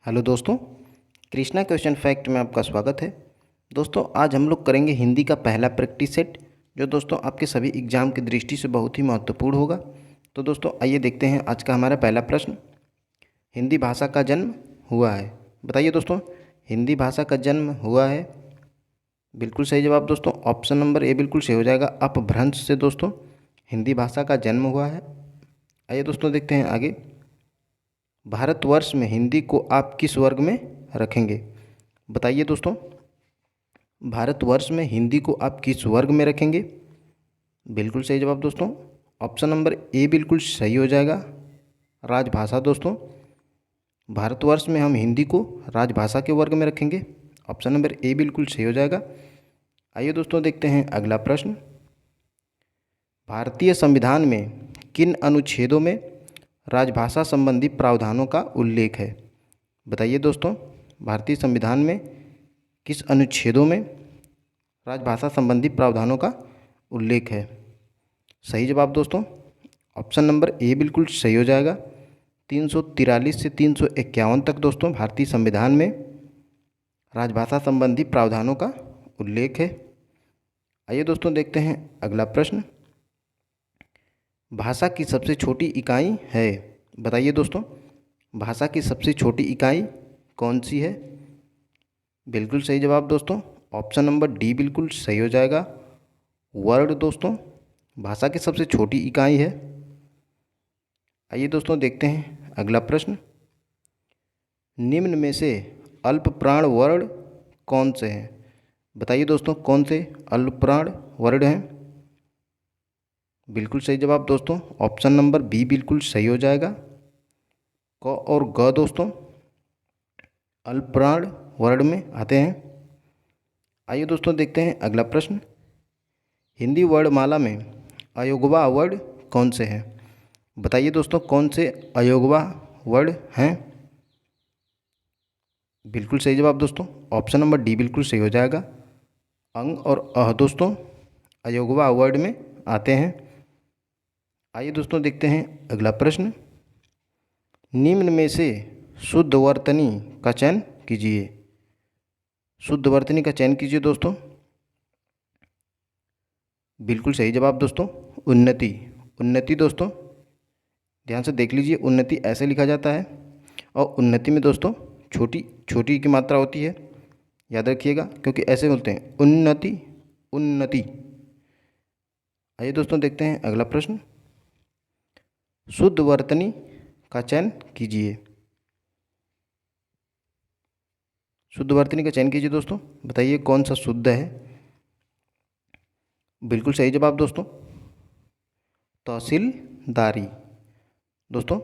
Hello दोस्तों, Krishna question fact में आपका स्वागत है। दोस्तों आज हम लोग करेंगे हिंदी का पहला प्रैक्टिस सेट, जो दोस्तों आपके सभी एग्जाम की दृष्टि से बहुत ही महत्वपूर्ण होगा। तो दोस्तों आइए देखते हैं आज का हमारा पहला प्रश्न। हिंदी भाषा का जन्म हुआ है। बताइए दोस्तों, हिंदी भाषा का जन्म हुआ है। बिल्कुल सही जवाब दोस्तों, ऑप्शन नंबर ए बिल्कुल सही हो जाएगा। अपभ्रंश से दोस्तों हिंदी भाषा का जन्म हुआ है। आइए दोस्तों देखते हैं आगे। भारतवर्ष में हिंदी को आप किस वर्ग में रखेंगे? बताइए दोस्तों, भारतवर्ष में हिंदी को आप किस वर्ग में रखेंगे? बिल्कुल सही जवाब दोस्तों, ऑप्शन नंबर ए बिल्कुल सही हो जाएगा। राजभाषा दोस्तों, भारतवर्ष में हम हिंदी को राजभाषा के वर्ग में रखेंगे। ऑप्शन नंबर ए बिल्कुल सही हो जाएगा। आइए दोस्तों देखते हैं अगला प्रश्न। भारतीय संविधान में किन अनुच्छेदों में राजभाषा संबंधी प्रावधानों का उल्लेख है? बताइए दोस्तों, भारतीय संविधान में किस अनुच्छेदों में राजभाषा संबंधी प्रावधानों का उल्लेख है? सही जवाब दोस्तों, ऑप्शन नंबर ए बिल्कुल सही हो जाएगा। 343 से 351 तक दोस्तों भारतीय संविधान में राजभाषा संबंधी प्रावधानों का उल्लेख है। आइए दोस्तों देखते हैं अगला प्रश्न। भाषा की सबसे छोटी इकाई है। बताइए दोस्तों, भाषा की सबसे छोटी इकाई कौन सी है? बिल्कुल सही जवाब दोस्तों, ऑप्शन नंबर डी बिल्कुल सही हो जाएगा। वर्ड दोस्तों भाषा की सबसे छोटी इकाई है। आइए दोस्तों देखते हैं अगला प्रश्न। निम्न में से अल्प प्राण वर्ण कौन से हैं? बताइए दोस्तों, कौन से अल्प प्राण वर्ण हैं? बिल्कुल सही जवाब दोस्तों, ऑप्शन नंबर बी बिल्कुल सही हो जाएगा। क और ग दोस्तों अल्पप्राण वर्ण में आते हैं। आइए दोस्तों देखते हैं अगला प्रश्न। हिंदी वर्णमाला में अयोगवा वर्ण कौन से हैं? बताइए दोस्तों, कौन से अयोगवा वर्ण हैं? बिल्कुल सही जवाब दोस्तों, ऑप्शन नंबर डी बिल्कुल सही हो जाएगा। अंग और अह दोस्तों अयोगवा वर्ण में आते हैं। आइए दोस्तों देखते हैं अगला प्रश्न। निम्न में से शुद्ध वर्तनी का चयन कीजिए। शुद्ध वर्तनी का चयन कीजिए दोस्तों। बिल्कुल सही जवाब दोस्तों, उन्नति। उन्नति दोस्तों ध्यान से देख लीजिए, उन्नति ऐसे लिखा जाता है और उन्नति में दोस्तों छोटी छोटी की मात्रा होती है, याद रखिएगा, क्योंकि ऐसे बोलते हैं उन्नति उन्नति। आइए दोस्तों देखते हैं अगला प्रश्न। शुद्ध वर्तनी का चयन कीजिए। शुद्ध वर्तनी का चयन कीजिए दोस्तों। बताइए कौन सा शुद्ध है? बिल्कुल सही जवाब दोस्तों, तहसीलदारी। दोस्तों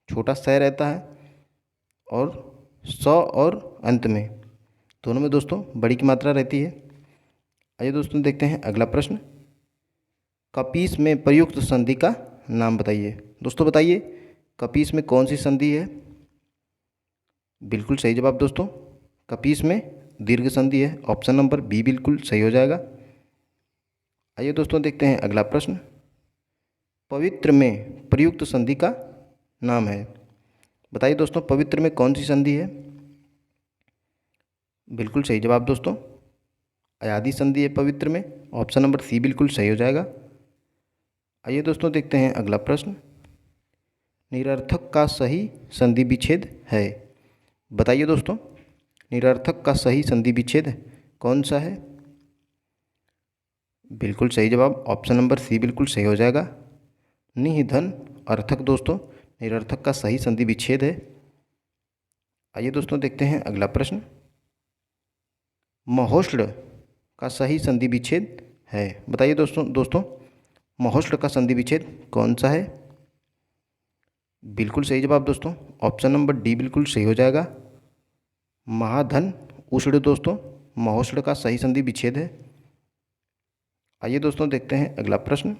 छोटा स रहता है और स और अंत में दोनों में दोस्तों बड़ी की मात्रा रहती है। आइए दोस्तों देखते हैं अगला प्रश्न। कपीस में प्रयुक्त संधि का नाम बताइए। दोस्तों बताइए, कपीस में कौन सी संधि है? बिल्कुल सही जवाब दोस्तों, कपीस में दीर्घ संधि है। ऑप्शन नंबर बी बिल्कुल सही हो जाएगा। आइए दोस्तों देखते हैं अगला प्रश्न। पवित्र में प्रयुक्त संधि का नाम है। बताइए दोस्तों, पवित्र में कौन सी संधि है? बिल्कुल सही जवाब दोस्तों, अयादि संधि है पवित्र में। ऑप्शन नंबर सी बिल्कुल सही हो जाएगा। आइए दोस्तों देखते हैं अगला प्रश्न। निरर्थक का सही संधि विच्छेद है। बताइए दोस्तों, निरर्थक का सही संधि विच्छेद कौन सा है? बिल्कुल सही जवाब, ऑप्शन नंबर सी बिल्कुल सही हो जाएगा। निधन अर्थक दोस्तों निरर्थक का सही संधि विच्छेद है। आइए दोस्तों देखते हैं अगला प्रश्न। महोष्ठ का सही संधि विच्छेद है। बताइए दोस्तों महोष्ठ का संधि विच्छेद कौन सा है? बिल्कुल सही जवाब दोस्तों, ऑप्शन नंबर डी बिल्कुल सही हो जाएगा। महाधन उष्ण दोस्तों महोष्ठ का सही संधि विच्छेद है। आइए दोस्तों देखते हैं अगला प्रश्न।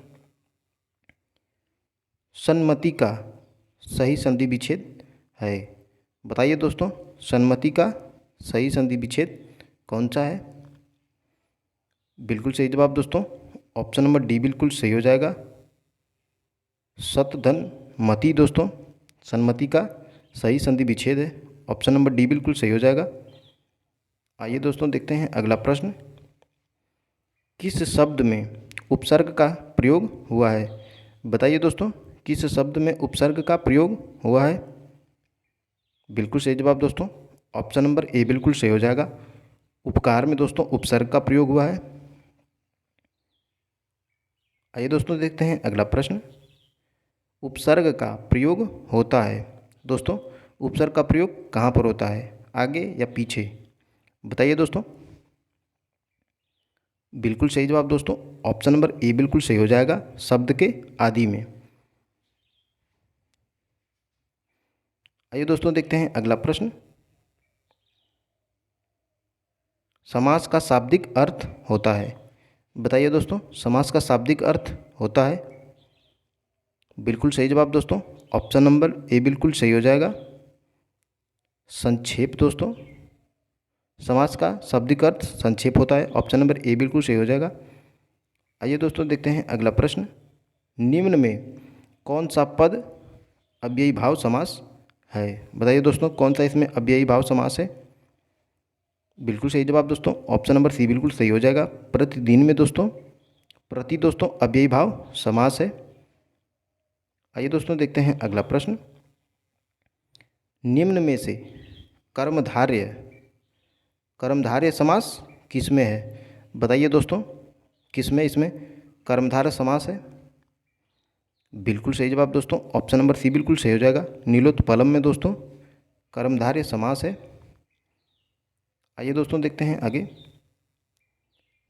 सन्मति का सही संधि विच्छेद है। बताइए दोस्तों, सन्मति का सही संधि विच्छेद कौन सा है? बिल्कुल सही जवाब दोस्तों, ऑप्शन नंबर डी बिल्कुल सही हो जाएगा। सत धन मति दोस्तों सन्मति का सही संधि विच्छेद है। ऑप्शन नंबर डी बिल्कुल सही हो जाएगा। आइए दोस्तों देखते हैं अगला प्रश्न। किस शब्द में उपसर्ग का प्रयोग हुआ है? बताइए दोस्तों, किस शब्द में उपसर्ग का प्रयोग हुआ है? बिल्कुल सही जवाब दोस्तों, ऑप्शन नंबर ए बिल्कुल सही हो जाएगा। उपकार में दोस्तों उपसर्ग का प्रयोग हुआ है। आइए दोस्तों देखते हैं अगला प्रश्न। उपसर्ग का प्रयोग होता है दोस्तों, उपसर्ग का प्रयोग कहाँ पर होता है, आगे या पीछे? बताइए दोस्तों। बिल्कुल सही जवाब दोस्तों, ऑप्शन नंबर ए बिल्कुल सही हो जाएगा, शब्द के आदि में। आइए दोस्तों देखते हैं अगला प्रश्न। समास का शाब्दिक अर्थ होता है। बताइए दोस्तों, समास का शाब्दिक अर्थ होता है। बिल्कुल सही जवाब दोस्तों, ऑप्शन नंबर ए बिल्कुल सही हो जाएगा, संक्षेप। दोस्तों समास का शाब्दिक अर्थ संक्षेप होता है, ऑप्शन नंबर ए बिल्कुल सही हो जाएगा। आइए दोस्तों देखते हैं अगला प्रश्न। निम्न में कौन सा पद अव्ययी भाव समास है? बताइए दोस्तों, कौन सा इसमें अव्ययी भाव समास है? बिल्कुल सही जवाब दोस्तों, ऑप्शन नंबर सी बिल्कुल सही हो जाएगा, प्रतिदिन में दोस्तों। प्रति दोस्तों अव्ययी भाव समास है। आइए दोस्तों देखते हैं अगला प्रश्न। निम्न में से कर्मधारय समास किस में है? बताइए दोस्तों, किस में इसमें कर्मधारय समास है? बिल्कुल सही जवाब दोस्तों, ऑप्शन नंबर सी बिल्कुल सही हो जाएगा, नीलोत्पलम में दोस्तों कर्मधारय समास है। आइए दोस्तों देखते हैं आगे।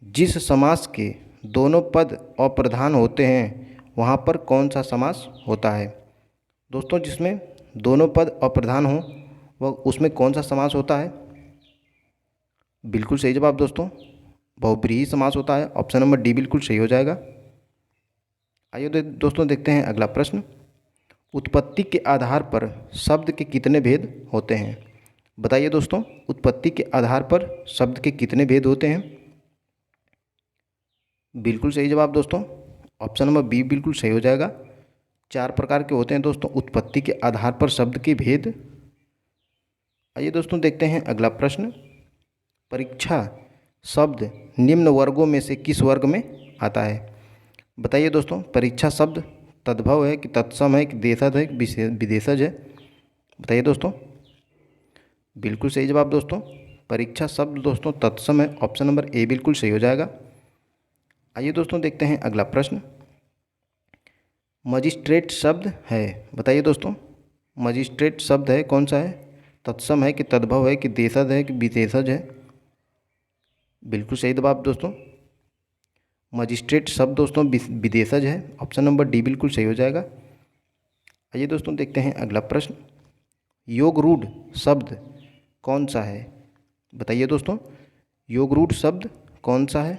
जिस समास के दोनों पद अप्रधान होते हैं वहाँ पर कौन सा समास होता है? दोस्तों जिसमें दोनों पद अप्रधान हो वह उसमें कौन सा समास होता है? बिल्कुल सही जवाब दोस्तों, बहुब्रीहि समास होता है, ऑप्शन नंबर डी बिल्कुल सही हो जाएगा। आइए दोस्तों देखते हैं अगला प्रश्न। उत्पत्ति के आधार पर शब्द के कितने भेद होते हैं? बताइए दोस्तों, उत्पत्ति के आधार पर शब्द के कितने भेद होते हैं? बिल्कुल सही जवाब दोस्तों, ऑप्शन नंबर बी बिल्कुल सही हो जाएगा, 4 प्रकार के होते हैं दोस्तों उत्पत्ति के आधार पर शब्द के भेद। आइए दोस्तों देखते हैं अगला प्रश्न। परीक्षा शब्द निम्न वर्गों में से किस वर्ग में आता है? बताइए दोस्तों, परीक्षा शब्द तद्भव है कि तत्सम है कि देशज है कि विदेशज है? बताइए दोस्तों। बिल्कुल सही जवाब दोस्तों, परीक्षा शब्द दोस्तों तत्सम है, ऑप्शन नंबर ए बिल्कुल सही हो जाएगा। आइए दोस्तों देखते हैं अगला प्रश्न। मजिस्ट्रेट शब्द है, बताइए दोस्तों, मजिस्ट्रेट शब्द है कौन सा है? तत्सम है कि तद्भव है कि देशज है कि विदेशज है? बिल्कुल सही जवाब दोस्तों, मजिस्ट्रेट शब्द दोस्तों विदेशज है, ऑप्शन नंबर डी बिल्कुल सही हो जाएगा। आइए दोस्तों देखते हैं अगला प्रश्न। योगरूढ़ शब्द कौन सा है? बताइए दोस्तों, योगरूढ़ शब्द कौन सा है?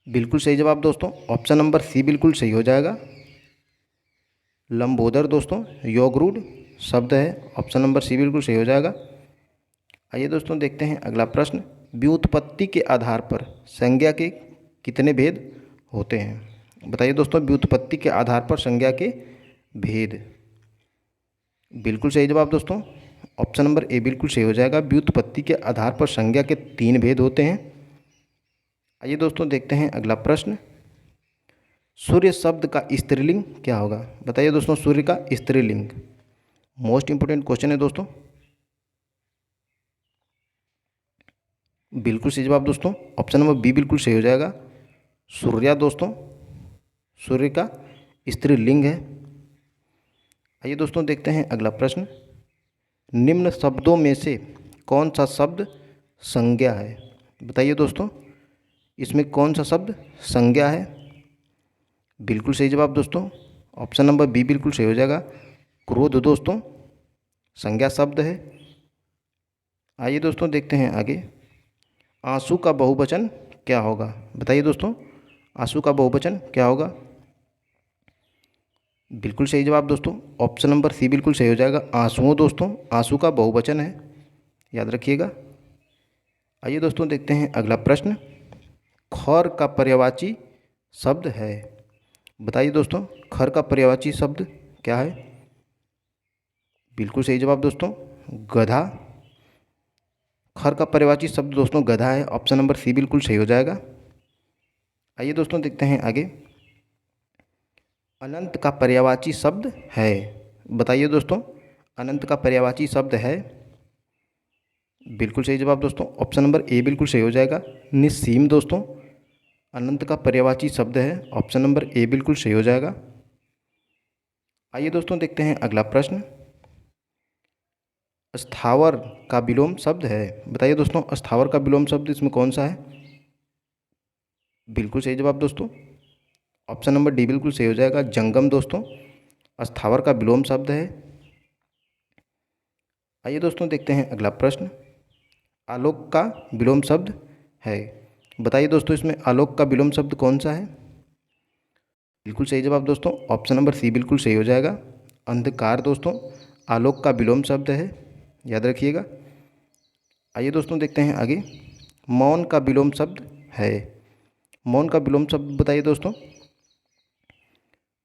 बिल्कुल सही जवाब दोस्तों, ऑप्शन नंबर सी बिल्कुल सही हो जाएगा, लंबोदर दोस्तों योगरूढ़ शब्द है, ऑप्शन नंबर सी बिल्कुल सही हो जाएगा। आइए दोस्तों देखते हैं अगला प्रश्न। व्युत्पत्ति के आधार पर संज्ञा के कितने भेद होते हैं? बताइए दोस्तों, व्युत्पत्ति के आधार पर संज्ञा के भेद। बिल्कुल सही जवाब दोस्तों, ऑप्शन नंबर ए बिल्कुल सही हो जाएगा, व्युत्पत्ति के आधार पर संज्ञा के 3 भेद होते हैं। आइए दोस्तों देखते हैं अगला प्रश्न। सूर्य शब्द का स्त्रीलिंग क्या होगा? बताइए दोस्तों, सूर्य का स्त्रीलिंग। मोस्ट इंपोर्टेंट क्वेश्चन है दोस्तों। बिल्कुल सही जवाब दोस्तों, ऑप्शन नंबर बी बिल्कुल सही हो जाएगा, सूर्या दोस्तों सूर्य का स्त्रीलिंग है। आइए दोस्तों देखते हैं अगला प्रश्न। निम्न शब्दों में से कौन सा शब्द संज्ञा है? बताइए दोस्तों, इसमें कौन सा शब्द संज्ञा है? बिल्कुल सही जवाब दोस्तों, ऑप्शन नंबर बी बिल्कुल सही हो जाएगा, क्रोध दोस्तों संज्ञा शब्द है। आइए दोस्तों देखते हैं आगे। आंसू का बहुवचन क्या होगा? बताइए दोस्तों, आंसू का बहुवचन क्या होगा? बिल्कुल सही जवाब दोस्तों, ऑप्शन नंबर सी बिल्कुल सही हो जाएगा, आंसुओं दोस्तों आंसू का बहुवचन है, याद रखिएगा। आइए दोस्तों देखते हैं अगला प्रश्न। खर का पर्यायवाची शब्द है, बताइए दोस्तों, खर का पर्यायवाची शब्द क्या है? बिल्कुल सही जवाब दोस्तों, गधा। खर का पर्यायवाची शब्द दोस्तों गधा है, ऑप्शन नंबर सी बिल्कुल सही हो जाएगा। आइए दोस्तों देखते हैं आगे। अनंत का पर्यायवाची शब्द है, बताइए दोस्तों, अनंत का पर्यायवाची शब्द है। बिल्कुल सही जवाब दोस्तों, ऑप्शन नंबर ए बिल्कुल सही हो जाएगा, निस्सीम दोस्तों अनंत का पर्यायवाची शब्द है, ऑप्शन नंबर ए बिल्कुल सही हो जाएगा। आइए दोस्तों देखते हैं अगला प्रश्न। स्थावर का विलोम शब्द है, बताइए दोस्तों, स्थावर का विलोम शब्द इसमें कौन सा है? बिल्कुल सही जवाब दोस्तों, ऑप्शन नंबर डी बिल्कुल सही हो जाएगा, जंगम दोस्तों स्थावर का विलोम शब्द है। आइए दोस्तों देखते हैं अगला प्रश्न। आलोक का विलोम शब्द है, बताइए दोस्तों, इसमें आलोक का विलोम शब्द कौन सा है? बिल्कुल सही जवाब दोस्तों, ऑप्शन नंबर सी बिल्कुल सही हो जाएगा, अंधकार दोस्तों आलोक का विलोम शब्द है, याद रखिएगा। आइए दोस्तों देखते हैं आगे। मौन का विलोम शब्द है, मौन का विलोम शब्द बताइए दोस्तों।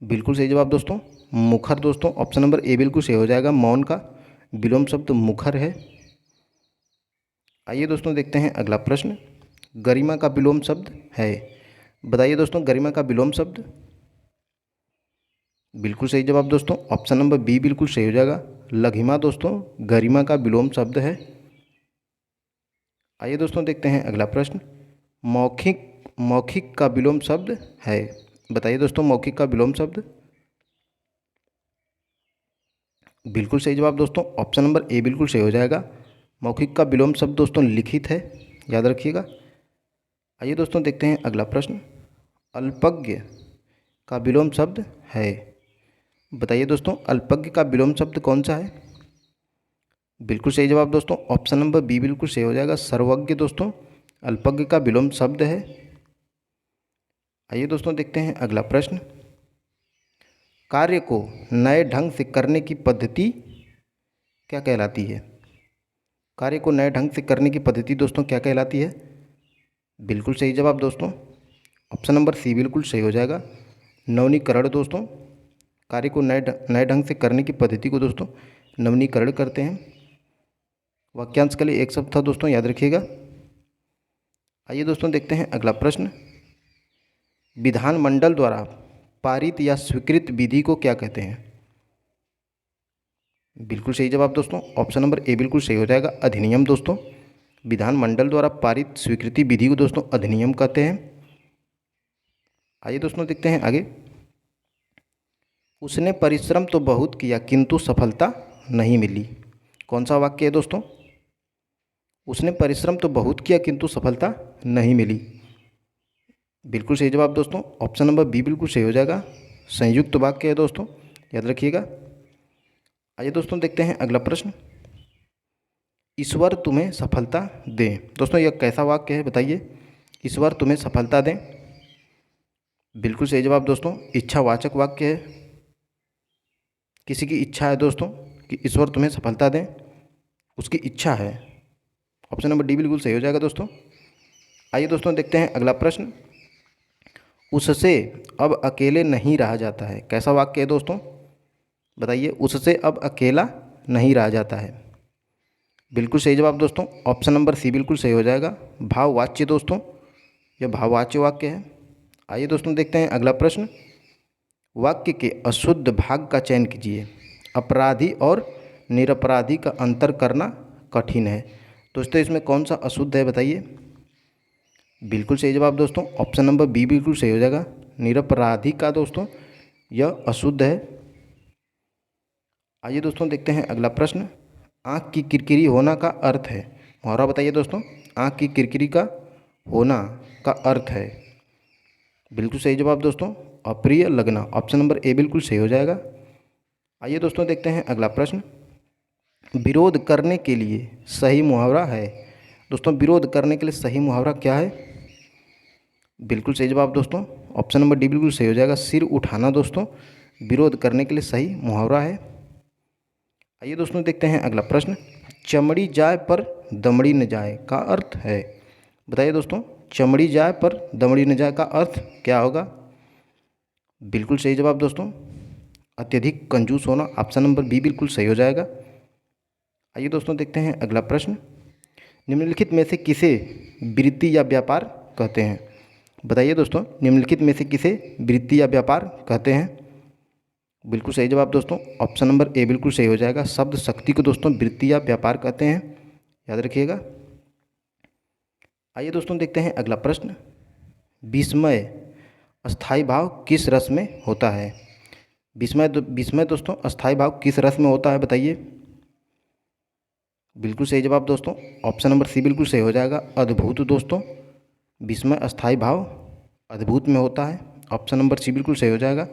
बिल्कुल सही जवाब दोस्तों, मुखर दोस्तों, ऑप्शन नंबर ए बिल्कुल सही हो जाएगा, मौन का विलोम शब्द मुखर है। आइए दोस्तों देखते हैं अगला प्रश्न। गरिमा का विलोम शब्द है, बताइए दोस्तों, गरिमा का विलोम शब्द। बिल्कुल सही जवाब दोस्तों, ऑप्शन नंबर बी बिल्कुल सही हो जाएगा, लघिमा दोस्तों गरिमा का विलोम शब्द है। आइए दोस्तों देखते हैं अगला प्रश्न। मौखिक मौखिक का विलोम शब्द है, बताइए दोस्तों, मौखिक का विलोम शब्द। बिल्कुल सही जवाब दोस्तों, ऑप्शन नंबर ए बिल्कुल सही हो जाएगा, मौखिक का विलोम शब्द दोस्तों लिखित है, याद रखिएगा। आइए दोस्तों देखते हैं अगला प्रश्न। अल्पज्ञ का विलोम शब्द है, बताइए दोस्तों, अल्पज्ञ का विलोम शब्द कौन सा है? बिल्कुल सही जवाब दोस्तों, ऑप्शन नंबर बी बिल्कुल सही हो जाएगा, सर्वज्ञ दोस्तों अल्पज्ञ का विलोम शब्द है। आइए दोस्तों देखते हैं अगला प्रश्न। कार्य को नए ढंग से करने की पद्धति क्या कहलाती है? कार्य को नए ढंग से करने की पद्धति दोस्तों क्या कहलाती है? बिल्कुल सही जवाब दोस्तों, ऑप्शन नंबर सी बिल्कुल सही हो जाएगा, नवनीकरण दोस्तों। कार्य को नए ढंग से करने की पद्धति को दोस्तों नवनीकरण करते हैं। वाक्यांश के लिए एक शब्द था दोस्तों, याद रखिएगा। आइए दोस्तों देखते हैं अगला प्रश्न। विधानमंडल द्वारा पारित या स्वीकृत विधि को क्या कहते हैं? बिल्कुल सही जवाब दोस्तों, ऑप्शन नंबर ए बिल्कुल सही हो जाएगा, अधिनियम दोस्तों। विधानमंडल द्वारा पारित स्वीकृति विधि को दोस्तों अधिनियम कहते हैं। आइए दोस्तों देखते हैं आगे। उसने परिश्रम तो बहुत किया किंतु सफलता नहीं मिली, कौन सा वाक्य है दोस्तों? उसने परिश्रम तो बहुत किया किंतु सफलता नहीं मिली। बिल्कुल सही जवाब दोस्तों, ऑप्शन नंबर बी बिल्कुल सही हो जाएगा, संयुक्त वाक्य है दोस्तों, याद रखिएगा। आइए दोस्तों देखते हैं अगला प्रश्न। ईश्वर तुम्हें सफलता दें, दोस्तों यह कैसा वाक्य है बताइए? ईश्वर तुम्हें सफलता दें। बिल्कुल सही जवाब दोस्तों, इच्छावाचक वाक्य है, किसी की इच्छा है दोस्तों कि ईश्वर तुम्हें सफलता दें, उसकी इच्छा है, ऑप्शन नंबर डी बिल्कुल सही हो जाएगा दोस्तों। आइए दोस्तों देखते हैं अगला प्रश्न। उससे अब अकेले नहीं रहा जाता है, कैसा वाक्य है दोस्तों? बताइए, उससे अब अकेला नहीं रहा जाता है। बिल्कुल सही जवाब दोस्तों, ऑप्शन नंबर सी बिल्कुल सही हो जाएगा, भाववाच्य दोस्तों, यह भाववाच्य वाक्य है। आइए दोस्तों देखते हैं अगला प्रश्न। वाक्य के अशुद्ध भाग का चयन कीजिए, अपराधी और निरपराधी का अंतर करना कठिन है, दोस्तों इसमें कौन सा अशुद्ध है बताइए? बिल्कुल सही जवाब दोस्तों, ऑप्शन नंबर बी बिल्कुल सही हो जाएगा, निरपराधी का दोस्तों यह अशुद्ध है। आइए दोस्तों देखते हैं अगला प्रश्न। आँख की किरकिरी होना का अर्थ है, मुहावरा बताइए दोस्तों, आँख की किरकिरी का होना का अर्थ है। बिल्कुल सही जवाब दोस्तों, अप्रिय लगना, ऑप्शन नंबर ए बिल्कुल सही हो जाएगा। आइए दोस्तों देखते हैं अगला प्रश्न। विरोध करने के लिए सही मुहावरा है, दोस्तों विरोध करने के लिए सही मुहावरा क्या है? बिल्कुल सही जवाब दोस्तों, ऑप्शन नंबर डी बिल्कुल सही हो जाएगा, सिर उठाना दोस्तों विरोध करने के लिए सही मुहावरा है। आइए दोस्तों देखते हैं अगला प्रश्न। चमड़ी जाए पर दमड़ी न जाए का अर्थ है, बताइए दोस्तों, चमड़ी जाए पर दमड़ी न जाए का अर्थ क्या होगा? बिल्कुल सही जवाब दोस्तों, अत्यधिक कंजूस होना, ऑप्शन नंबर बी बिल्कुल सही हो जाएगा। आइए दोस्तों देखते हैं अगला प्रश्न। निम्नलिखित में से किसे वृत्ति या व्यापार कहते हैं? बताइए दोस्तों, निम्नलिखित में से किसे वृत्ति या व्यापार कहते हैं? बिल्कुल सही जवाब दोस्तों, ऑप्शन नंबर ए बिल्कुल सही हो जाएगा। शब्द शक्ति को दोस्तों वृत्ति या व्यापार कहते हैं, याद रखिएगा। आइए दोस्तों देखते हैं अगला प्रश्न। विस्मय अस्थाई भाव किस रस में होता है? विस्मय दोस्तों अस्थाई भाव किस रस में होता है, बताइए। बिल्कुल सही जवाब दोस्तों, ऑप्शन नंबर सी बिल्कुल सही हो जाएगा, अद्भुत दोस्तों। विस्मय अस्थाई भाव अद्भुत में होता है, ऑप्शन नंबर सी बिल्कुल सही हो जाएगा।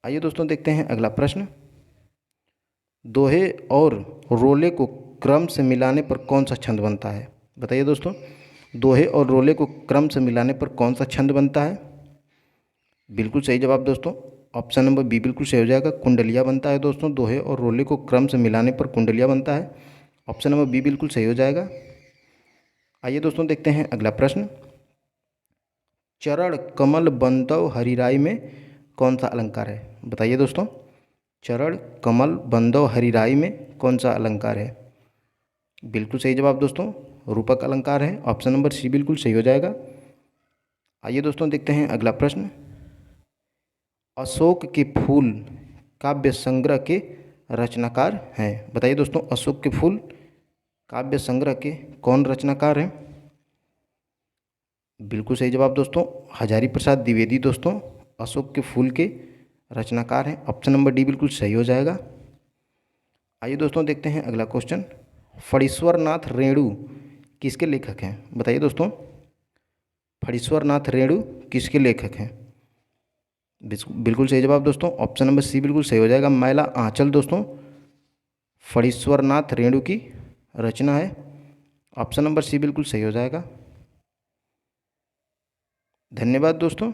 आइए दोस्तों देखते हैं अगला प्रश्न। दोहे और रोले को क्रम से मिलाने पर कौन सा छंद बनता है? बताइए दोस्तों, दोहे और रोले को क्रम से मिलाने पर कौन सा छंद बनता है? बिल्कुल सही जवाब दोस्तों, ऑप्शन नंबर बी बिल्कुल सही हो जाएगा, कुंडलिया बनता है दोस्तों। दोहे और रोले को क्रम से मिलाने पर कुंडलिया बनता है, ऑप्शन नंबर बी बिल्कुल सही हो जाएगा। आइए दोस्तों देखते हैं अगला प्रश्न। चरण कमल बंदव हरिराई में कौन सा अलंकार है? बताइए दोस्तों, चरण कमल बंदव हरिराई में कौन सा अलंकार है? बिल्कुल सही जवाब दोस्तों, रूपक अलंकार है, ऑप्शन नंबर सी बिल्कुल सही हो जाएगा। आइए दोस्तों देखते हैं अगला प्रश्न। अशोक के फूल काव्य संग्रह के रचनाकार हैं? बताइए दोस्तों, अशोक के फूल काव्य संग्रह के कौन रचनाकार हैं? बिल्कुल सही जवाब दोस्तों, हजारी प्रसाद द्विवेदी दोस्तों अशोक के फूल के रचनाकार हैं, ऑप्शन नंबर डी बिल्कुल सही हो जाएगा। आइए दोस्तों देखते हैं अगला क्वेश्चन। फणीश्वर नाथ रेणु किसके लेखक हैं? बताइए दोस्तों, फणीश्वर नाथ रेणु किसके लेखक हैं? बिल्कुल सही जवाब दोस्तों, ऑप्शन नंबर सी बिल्कुल सही हो जाएगा, मैला आंचल दोस्तों फणीश्वर नाथ रेणु की रचना है, ऑप्शन नंबर सी बिल्कुल सही हो जाएगा। धन्यवाद दोस्तों।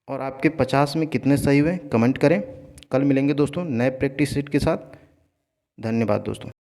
और आपके 50 में कितने सही हुए कमेंट करें। कल मिलेंगे दोस्तों नए प्रैक्टिस सेट के साथ। धन्यवाद दोस्तों।